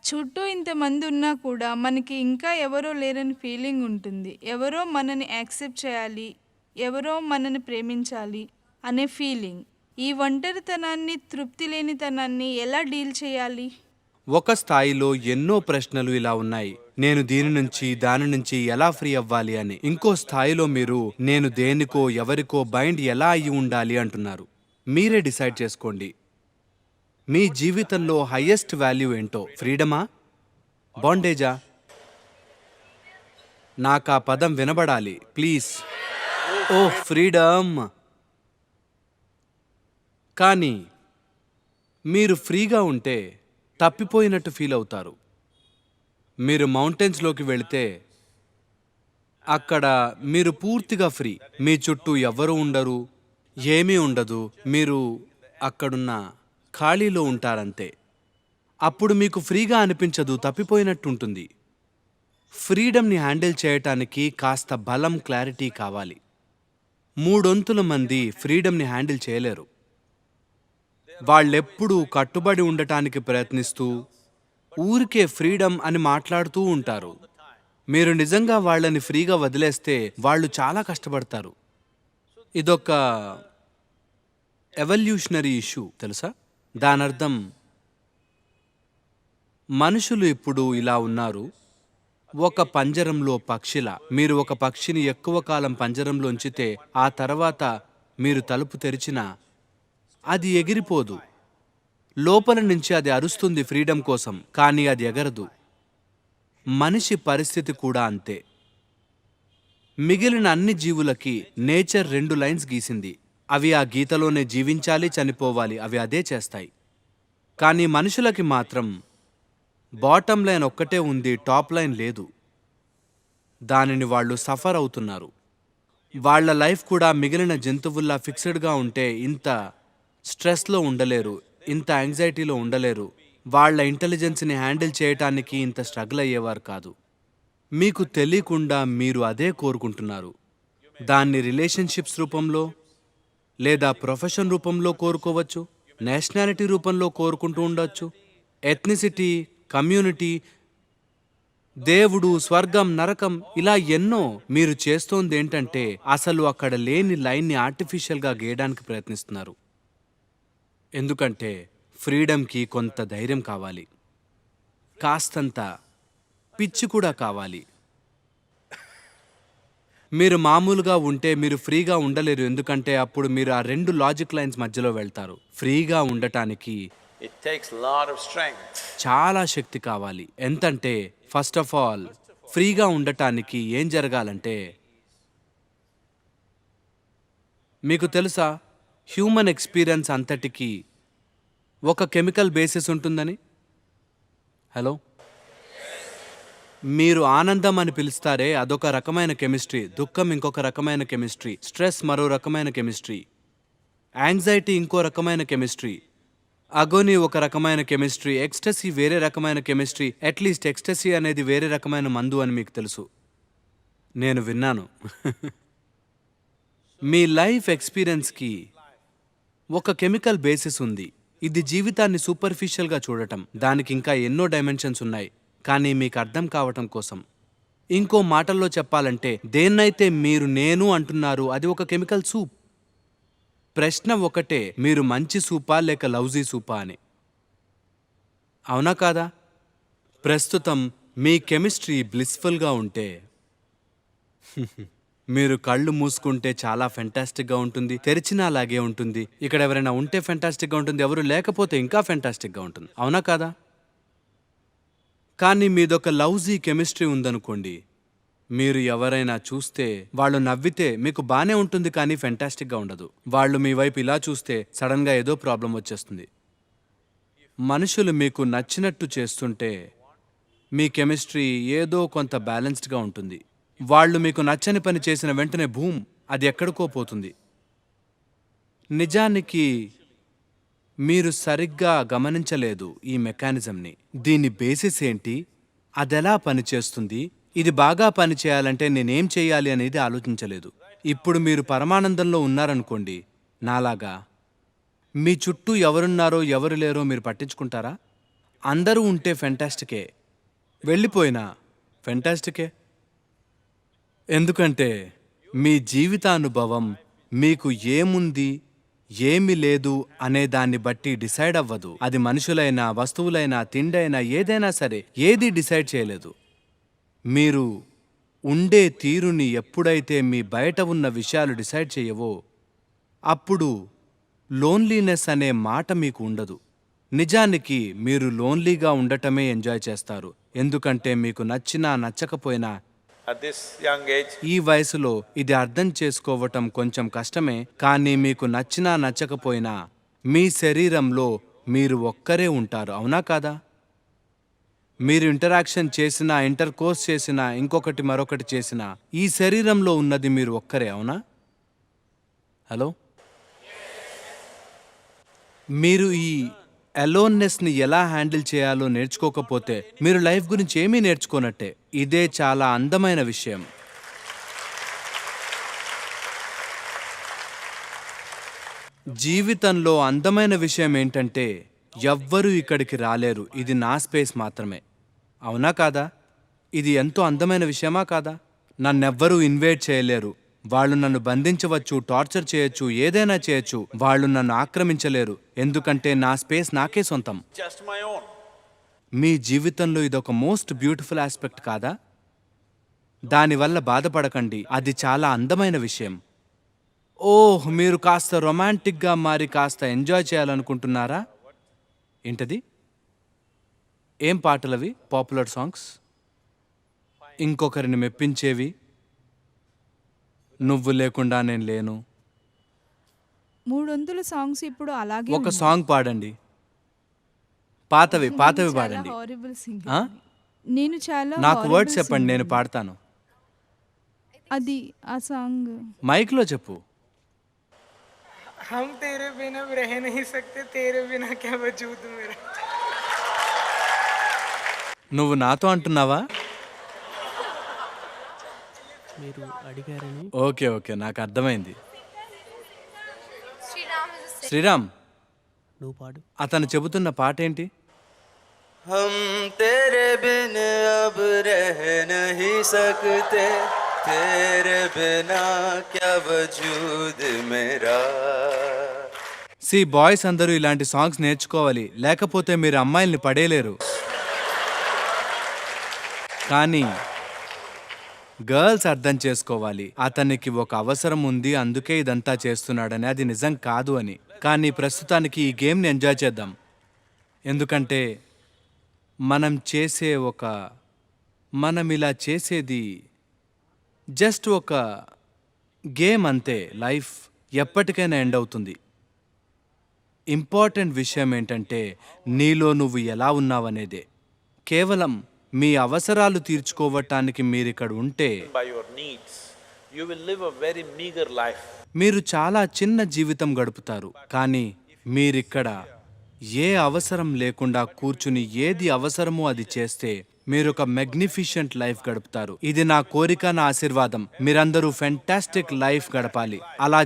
చుట్టూ ఇంతమంది ఉన్నా కూడా మనకి ఇంకా ఎవరో లేరని ఫీలింగ్ ఉంటుంది. ఎవరో మనని యాక్సెప్ట్ చేయాలి, ఎవరో మనని ప్రేమించాలి అనే ఫీలింగ్. ఈ ఒంటరితనాన్ని, తృప్తి లేనితనాన్ని ఎలా డీల్ చేయాలి? ఒక స్థాయిలో ఎన్నో ప్రశ్నలు ఇలా ఉన్నాయి. నేను దీని నుంచి దాని నుంచి ఎలా ఫ్రీ అవ్వాలి అని. ఇంకో స్థాయిలో మీరు నేను దేనికో ఎవరికో బైండ్ ఎలా అయి ఉండాలి అంటున్నారు. మీరే డిసైడ్ చేసుకోండి. మీ జీవితంలో హయ్యెస్ట్ వాల్యూ ఏంటో? ఫ్రీడమా, బాండేజా? నాకా పదం వినబడాలి ప్లీజ్. Oh freedom. కానీ మీరు ఫ్రీగా ఉంటే తప్పిపోయినట్టు ఫీల్ అవుతారు. మీరు మౌంటైన్స్లోకి వెళితే అక్కడ మీరు పూర్తిగా ఫ్రీ. మీ చుట్టూ ఎవ్వరూ ఉండరు, ఏమీ ఉండదు. మీరు అక్కడున్న ఖాళీలో ఉంటారంతే. అప్పుడు మీకు ఫ్రీగా అనిపించదు, తప్పిపోయినట్టుంటుంది. ఫ్రీడమ్ని హ్యాండిల్ చేయటానికి కాస్త బలం, క్లారిటీ కావాలి. మూడొంతుల మంది ఫ్రీడమ్ని హ్యాండిల్ చేయలేరు. వాళ్ళెప్పుడూ కట్టుబడి ఉండటానికి ప్రయత్నిస్తూ ఊరికే ఫ్రీడమ్ అని మాట్లాడుతూ ఉంటారు. మీరు నిజంగా వాళ్ళని ఫ్రీగా వదిలేస్తే వాళ్ళు చాలా కష్టపడతారు. ఇదొక ఎవల్యూషనరీ ఇష్యూ తెలుసా? దానర్థం మనుషులు ఇప్పుడు ఇలా ఉన్నారు, ఒక పంజరంలో పక్షిలా. మీరు ఒక పక్షిని ఎక్కువ కాలం పంజరంలో ఉంచితే ఆ తర్వాత మీరు తలుపు తెరిచినా అది ఎగిరిపోదు. లోపల నుంచి అది అరుస్తుంది ఫ్రీడమ్ కోసం, కానీ అది ఎగరదు. మనిషి పరిస్థితి కూడా అంతే. మిగిలిన అన్ని జీవులకి నేచర్ 2 లైన్స్ గీసింది. అవి ఆ గీతలోనే జీవించాలి, చనిపోవాలి. అవి అదే చేస్తాయి. కానీ మనుషులకి మాత్రం బాటమ్ లైన్ ఒక్కటే ఉంది, టాప్ లైన్ లేదు. దానిని వాళ్ళు సఫర్ అవుతున్నారు. వాళ్ళ లైఫ్ కూడా మిగిలిన జంతువుల్లా ఫిక్స్డ్గా ఉంటే ఇంత స్ట్రెస్లో ఉండలేరు, ఇంత యాంగ్జైటీలో ఉండలేరు. వాళ్ళ ఇంటెలిజెన్స్ని హ్యాండిల్ చేయటానికి ఇంత స్ట్రగుల్ అయ్యేవారు కాదు. మీకు తెలియకుండా మీరు అదే కోరుకుంటున్నారు. దాన్ని రిలేషన్షిప్స్ రూపంలో లేదా ప్రొఫెషన్ రూపంలో కోరుకోవచ్చు, నేషనాలిటీ రూపంలో కోరుకుంటూ ఉండొచ్చు, ఎథ్నిసిటీ, కమ్యూనిటీ, దేవుడు, స్వర్గం, నరకం, ఇలా ఎన్నో. మీరు చేస్తోంది ఏంటంటే అసలు అక్కడ లేని లైన్ని ఆర్టిఫిషియల్గా గీయడానికి ప్రయత్నిస్తున్నారు. ఎందుకంటే ఫ్రీడమ్కి కొంత ధైర్యం కావాలి, కాస్తంత పిచ్చి కూడా కావాలి. మీరు మామూలుగా ఉంటే మీరు ఫ్రీగా ఉండలేరు, ఎందుకంటే అప్పుడు మీరు ఆ 2 లాజిక్ లైన్స్ మధ్యలో వెళ్తారు. ఫ్రీగా ఉండటానికి It takes a lot of strength. చాలా శక్తి కావాలి. ఎంతంటే ఫస్ట్ ఆఫ్ ఆల్ ఫ్రీగా ఉండటానికి ఏం జరగాలంటే, మీకు తెలుసా హ్యూమన్ ఎక్స్పీరియన్స్ అంతటికీ ఒక కెమికల్ బేసిస్ ఉంటుందని? హలో, మీరు ఆనందం అని పిలుస్తారే, అదొక రకమైన కెమిస్ట్రీ. దుఃఖం ఇంకొక రకమైన కెమిస్ట్రీ. స్ట్రెస్ మరో రకమైన కెమిస్ట్రీ. యాంగ్జైటీ ఇంకో రకమైన కెమిస్ట్రీ. అగోని ఒక రకమైన కెమిస్ట్రీ. ఎక్స్టసీ వేరే రకమైన కెమిస్ట్రీ. అట్లీస్ట్ ఎక్స్టసీ అనేది వేరే రకమైన మందు అని మీకు తెలుసు, నేను విన్నాను. మీ లైఫ్ ఎక్స్పీరియన్స్కి ఒక కెమికల్ బేసిస్ ఉంది. ఇది జీవితాన్ని సూపర్ఫిషియల్గా చూడటం. దానికి ఇంకా ఎన్నో డైమెన్షన్స్ ఉన్నాయి, కానీ మీకు అర్థం కావటం కోసం. ఇంకో మాటల్లో చెప్పాలంటే, దేన్నైతే మీరు నేను అంటున్నారు అది ఒక కెమికల్ సూప్. ప్రశ్న ఒకటే, మీరు మంచి సూపా లేక లౌజీ సూపా అని. అవునా కాదా? ప్రస్తుతం మీ కెమిస్ట్రీ బ్లిస్ఫుల్గా ఉంటే మీరు కళ్ళు మూసుకుంటే చాలా ఫెంటాస్టిక్గా ఉంటుంది, తెరిచినా అలాగే ఉంటుంది. ఇక్కడ ఎవరైనా ఉంటే ఫెంటాస్టిక్గా ఉంటుంది, ఎవరు లేకపోతే ఇంకా ఫెంటాస్టిక్గా ఉంటుంది. అవునా కాదా? కానీ మీదొక లౌజీ కెమిస్ట్రీ ఉందనుకోండి, మీరు ఎవరైనా చూస్తే వాళ్ళు నవ్వితే మీకు బానే ఉంటుంది, కానీ ఫెంటాస్టిక్గా ఉండదు. వాళ్ళు మీ వైపు ఇలా చూస్తే సడన్గా ఏదో ప్రాబ్లం వచ్చేస్తుంది. మనుషులు మీకు నచ్చినట్టు చేస్తుంటే మీ కెమిస్ట్రీ ఏదో కొంత బ్యాలెన్స్డ్గా ఉంటుంది. వాళ్ళు మీకు నచ్చని పని చేసిన వెంటనే భూమ్, అది ఎక్కడికో పోతుంది. నిజానికి మీరు సరిగ్గా గమనించలేదు ఈ మెకానిజంని. దీని బేసిస్ ఏంటి, అదెలా పనిచేస్తుంది, ఇది బాగా పనిచేయాలంటే నేనేం చేయాలి అనేది ఆలోచించలేదు. ఇప్పుడు మీరు పరమానందంలో ఉన్నారనుకోండి, నాలాగా. మీ చుట్టూ ఎవరున్నారో ఎవరు లేరో మీరు పట్టించుకుంటారా? అందరూ ఉంటే ఫెంటాస్టికే, వెళ్ళిపోయినా ఫెంటాస్టికే. ఎందుకంటే మీ జీవితానుభవం మీకు ఏముంది ఏమి లేదు అనే దాన్ని బట్టి డిసైడ్ అవ్వదు. అది మనుషులైనా వస్తువులైనా తిండైనా ఏదైనా సరే ఏది డిసైడ్ చేయలేదు. మీరు ఉండే తీరుని ఎప్పుడైతే మీ బయట ఉన్న విషయాలు డిసైడ్ చేయవో అప్పుడు లోన్లీనెస్ అనే మాట మీకు ఉండదు. నిజానికి మీరు లోన్లీగా ఉండటమే ఎంజాయ్ చేస్తారు. ఎందుకంటే మీకు నచ్చినా నచ్చకపోయినా At this young age, ఈ వయసులో ఇది అర్థం చేసుకోవటం కొంచెం కష్టమే. కానీ మీకు నచ్చినా నచ్చకపోయినా మీ శరీరంలో మీరు ఒక్కరే ఉంటారు, అవునా కాదా? మీరు ఇంటరాక్షన్ చేసినా, ఇంటర్ కోర్స్ చేసినా, ఇంకొకటి మరొకటి చేసినా ఈ శరీరంలో ఉన్నది మీరు ఒక్కరే, అవునా? హలో, మీరు ఈ అలోన్నెస్ని ఎలా హ్యాండిల్ చేయాలో నేర్చుకోకపోతే మీరు లైఫ్ గురించి ఏమీ నేర్చుకోనట్టే. ఇదే చాలా అందమైన విషయం. జీవితంలో అందమైన విషయం ఏంటంటే ఎవ్వరూ ఇక్కడికి రాలేరు, ఇది నా స్పేస్ మాత్రమే, అవునా కాదా? ఇది ఎంతో అందమైన విషయమా కాదా? నన్నెవ్వరూ ఇన్వైట్ చేయలేరు. వాళ్ళు నన్ను బంధించవచ్చు, టార్చర్ చేయొచ్చు, ఏదైనా చేయొచ్చు. వాళ్ళు నన్ను ఆక్రమించలేరు, ఎందుకంటే నా స్పేస్ నాకే సొంతం. just my own. మీ జీవితంలో ఇదొక మోస్ట్ బ్యూటిఫుల్ ఆస్పెక్ట్ కాదా? దానివల్ల బాధపడకండి, అది చాలా అందమైన విషయం. ఓహ్, మీరు కాస్త రొమాంటిక్గా మారి కాస్త ఎంజాయ్ చేయాలనుకుంటున్నారా? ఏంటది? ఏం పాటలవి? పాపులర్ సాంగ్స్, ఇంకొకరిని మెప్పించేవి, నువ్వు లేకుండా నేను లేను. 300 సాంగ్స్ ఇప్పుడు అలాగే ఒక సాంగ్ పాడండి, పాతవి పాడండి. Horrible singer. ఆ? నేను చాలా నాకు horrible వర్డ్స్ చెప్పండి, నేను singer. పాడతాను. అది ఆ సాంగ్. మైక్లో చెప్పు. हम तेरे बिना अब रह नहीं सकते, तेरे बिना क्या वजूद मेरा. నువ్వు నాతో అంటున్నావా? మీరు అడిగారని ఓకే ఓకే, నాకు అర్థమైంది. శ్రీరామ్, నువ్వు పాడు. అతను చెబుతున్న పాట ఏంటి? हम तेरे बिन अब रह नहीं सकते, तेरे बिना क्या वजूद मेरा. బాయ్స్ అందరూ ఇలాంటి సాంగ్స్ నేర్చుకోవాలి, లేకపోతే మీరు అమ్మాయిల్ని పడేయలేరు. కానీ గర్ల్స్ అర్థం చేసుకోవాలి, అతనికి ఒక అవసరం ఉంది, అందుకే ఇదంతా చేస్తున్నాడని. అది నిజం కాదు అని. కానీ ప్రస్తుతానికి ఈ గేమ్ని ఎంజాయ్ చేద్దాం, ఎందుకంటే మనం ఇలా చేసేది జస్ట్ ఒక గేమ్ అంతే. లైఫ్ ఎప్పటికైనా ఎండ్ అవుతుంది. ఇంపార్టెంట్ విషయం ఏంటంటే నీలో నువ్వు ఎలా ఉన్నావనేదే. కేవలం మీ అవసరాలు తీర్చుకోవటానికి మీరిక్కడ ఉంటే By your needs, you will live a very meager life. మీరు చాలా చిన్న జీవితం గడుపుతారు. కానీ మీరిక్కడ ఏ అవసరం లేకుండా కూర్చుని ఏది అవసరమో అది చేస్తే మీరొక మెగ్నిఫిషెంట్ లైఫ్ గడుపుతారు. ఇది నా కోరిక, నా ఆశీర్వాదం. మీరందరూ ఫెంటాస్టిక్ లైఫ్ గడపాలి. అలా